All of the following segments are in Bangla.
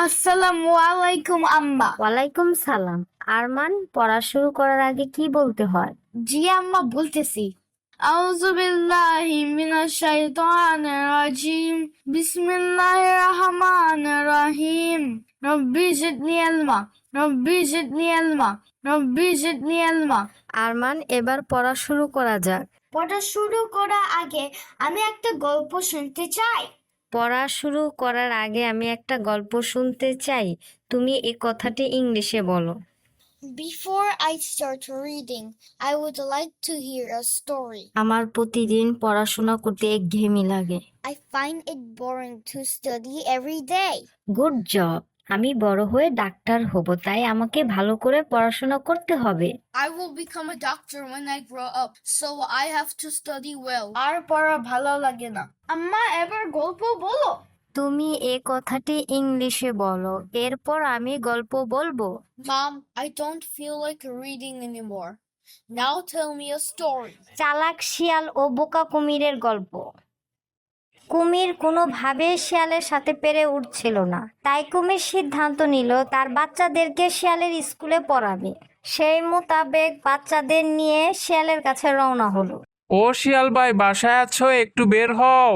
আসসালামু আলাইকুম আম্মা। ওয়ালাইকুম সালাম। আরমান, পড়া শুরু করার আগে কি বলতে হয়? জি আম্মা, বলতেছি। আউযু বিল্লাহি মিনাশ শাইতানির রাজিম। বিসমিল্লাহির রহমানির রহিম। রব্বি জিদনি ইলমা, রব্বি জিদনি ইলমা, রব্বি জিদনি ইলমা। আরমান, এবার পড়া শুরু করা যাক। পড়া শুরু করার আগে আমি একটা গল্প শুনতে চাই। পড়া শুরু করার আগে আমি একটা গল্প শুনতে চাই। তুমি এই কথাটি ইংলিশে বলো। Before I start reading, I would like to hear a story. আমার প্রতিদিন পড়াশোনা করতে একঘেয়েমি লাগে। I find it boring to study every day. Good job. আমি বড় হয়ে ডাক্তার হব, তাই আমাকে ভালো করে পড়াশোনা করতে হবে। I will become a doctor when I grow up, so I have to study well. আর পড়া ভালো লাগে না। আম্মা, এবার গল্প বলো। তুমি এই কথাটি ইংলিশে বলো, এরপর আমি গল্প বলবো। Mom, I don't feel like reading anymore. Now tell me a story. চালাক শিয়াল ও বোকা কুমিরের গল্প। কুমির কোনোভাবে শিয়ালের সাথে পেরে উঠছিল না, তাই কুমির সিদ্ধান্ত নিল তার বাচ্চাদেরকে শিয়ালের স্কুলে পড়াবে। সেই মোতাবেক বাচ্চাদের নিয়ে শিয়ালের কাছে রওনা হলো। ও শিয়াল ভাই, বাসায় আছো? একটু বের হও।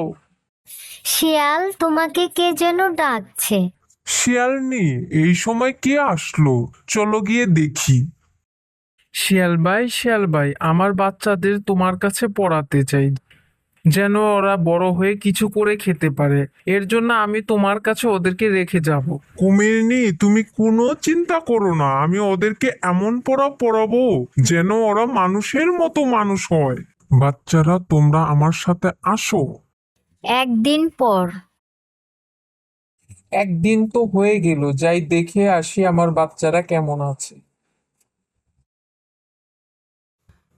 শিয়াল, তোমাকে কে যেন ডাকছে। শিয়ালনি, এই সময় কে আসলো? চলো গিয়ে দেখি। শিয়াল ভাই, আমার বাচ্চাদের তোমার কাছে পড়াতে চাই, যেন ওরা বড় হয়ে কিছু করে খেতে পারে। এর জন্য আমি তোমার কাছে ওদেরকে রেখে যাব। কুমিরনি, তুমি কোনো চিন্তা করো না, আমি ওদেরকে এমন পড়া পড়াবো যেন ওরা মানুষের মতো মানুষ হয়। বাচ্চারা, তোমরা আমার সাথে আসো। একদিন পর। একদিন তো হয়ে গেল, যাই দেখে আসি আমার বাচ্চারা কেমন আছে।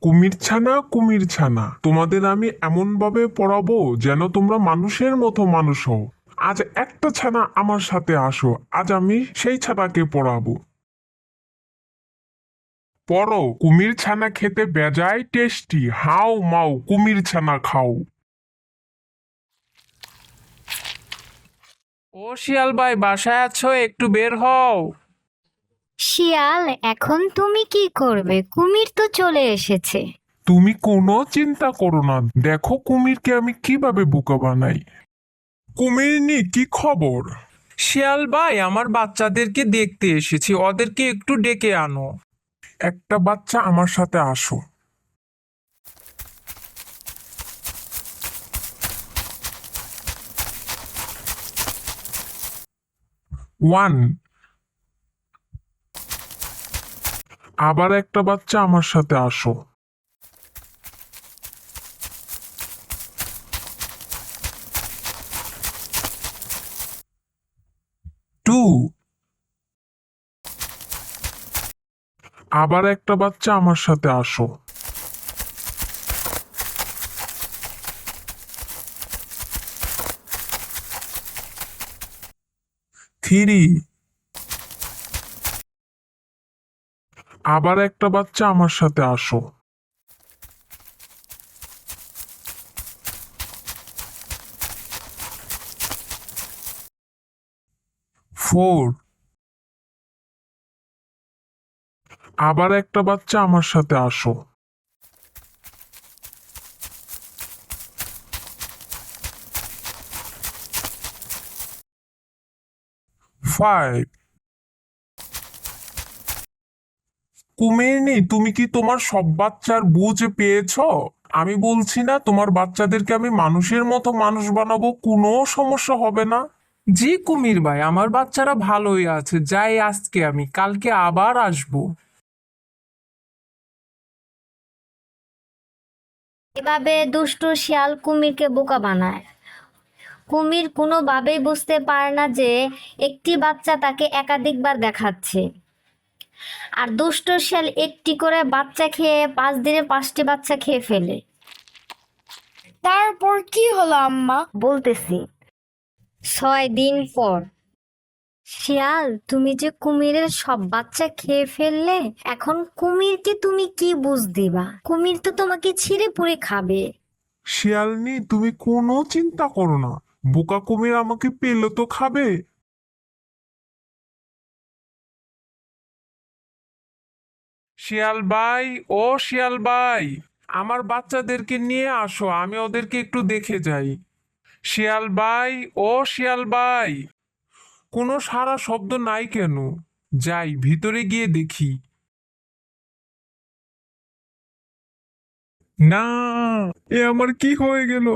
কুমির ছানা, তোমাদের আমি এমন ভাবে পড়াবো যেন তোমরা মানুষের মতো মানুষ হও। আজ একটা ছানা আমার সাথে আসো, আজ আমি সেই ছানাকে পড়াবো। পড়ো, কুমির ছানা খেতে বেজায় টেস্টি, হাও মাও কুমির ছানা খাও। ও শিয়াল ভাই, বাসায় আছো? একটু বের হও। শিয়াল, এখন তুমি কি করবে? কুমির তো চলে এসেছে। তুমি কোনো চিন্তা করো না, দেখো কুমিরকে আমি কিভাবে বোকা বানাই। কুমিরনি, কি খবর? শিয়াল ভাই, আমার বাচ্চাদেরকে দেখতে এসেছি, ওদেরকে একটু ডেকে আনো। একটা বাচ্চা আমার সাথে আসো। ওয়ান। আবার একটা বাচ্চা আমার সাথে আসো। টু। আবার একটা বাচ্চা আমার সাথে আসো। থ্রি। আবার একটা বাচ্চা আমার সাথে আসো। ফোর। আবার একটা বাচ্চা আমার সাথে আসো। ফাইভ। কুমিরনি, তুমি কি তোমার সব বাচ্চার বুঝ পেয়েছো? আমি বলছি না তোমার বাচ্চাদেরকে আমি মানুষের মতো মানুষ বানাবো, কোনো সমস্যা হবে না। জি কুমির ভাই, আমার বাচ্চারা ভালোই আছে, যাই আজকে, আমি কালকে আবার আসবো। এভাবে দুষ্ট শিয়াল কুমিরকে বোকা বানায়। কুমির কোনোভাবেই বুঝতে পারে না যে একটি বাচ্চা তাকে একাধিকবার দেখাচ্ছে। আর দুষ্ট শিয়াল একটি করে বাচ্চা খেয়ে 5 দিনে 5টি বাচ্চা খেয়ে ফেলে। তারপর কি হলো আম্মা? বলতেছি। 6 দিন পর। শিয়াল, তুমি যে কুমিরের সব বাচ্চা খেয়ে ফেললে, এখন কুমিরকে তুমি কি বুঝ দিবা? কুমির তো তোমাকে ছিঁড়ে পুড়ে খাবে। শিয়ালনি, তুমি কোনো চিন্তা করো না, বোকা কুমির আমাকে পেলে তো খাবে। শিয়াল ভাই, ও শিয়াল ভাই, আমার বাচ্চাদেরকে নিয়ে আসো, আমি ওদেরকে একটু দেখে যাই। শিয়াল ভাই, ও শিয়াল ভাই, কোনো সারা শব্দ নাই কেন? যাই ভিতরে গিয়ে দেখি। না, এ আমার কি হয়ে গেল?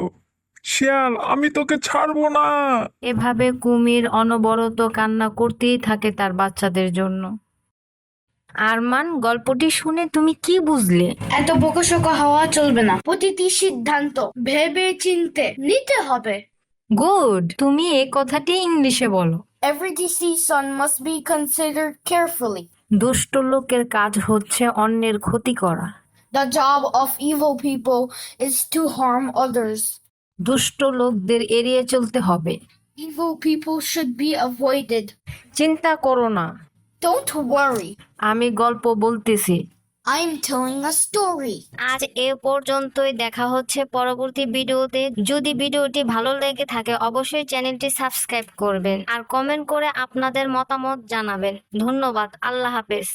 শিয়াল, আমি তোকে ছাড়বো না। এভাবে কুমির অনবরত কান্না করতেই থাকে তার বাচ্চাদের জন্য। আরমান, গল্পটি শুনে তুমি কি বুঝলে? এত বকশকা হওয়া চলবে না, প্রতিটি সিদ্ধান্ত ভেবে চিনতে নিতে হবে। গুড, তুমি এই কথাটি ইংলিশে বলো। Every decision must be considered carefully. দুষ্ট লোকের কাজ হচ্ছে অন্যের ক্ষতি করা। The job of evil people is to harm others. দুষ্ট লোকদের এড়িয়ে চলতে হবে। Evil people should be avoided. চিন্তা করো না, Don't worry. আমি গল্প বলতেছি। I'm telling a story. আজ এ পর্যন্তই, দেখা হচ্ছে পরবর্তী ভিডিওতে। যদি ভিডিওটি ভালো লেগে থাকে অবশ্যই চ্যানেলটি সাবস্ক্রাইব করবেন আর কমেন্ট করে আপনাদের মতামত জানাবেন। ধন্যবাদ, আল্লাহ হাফেজ।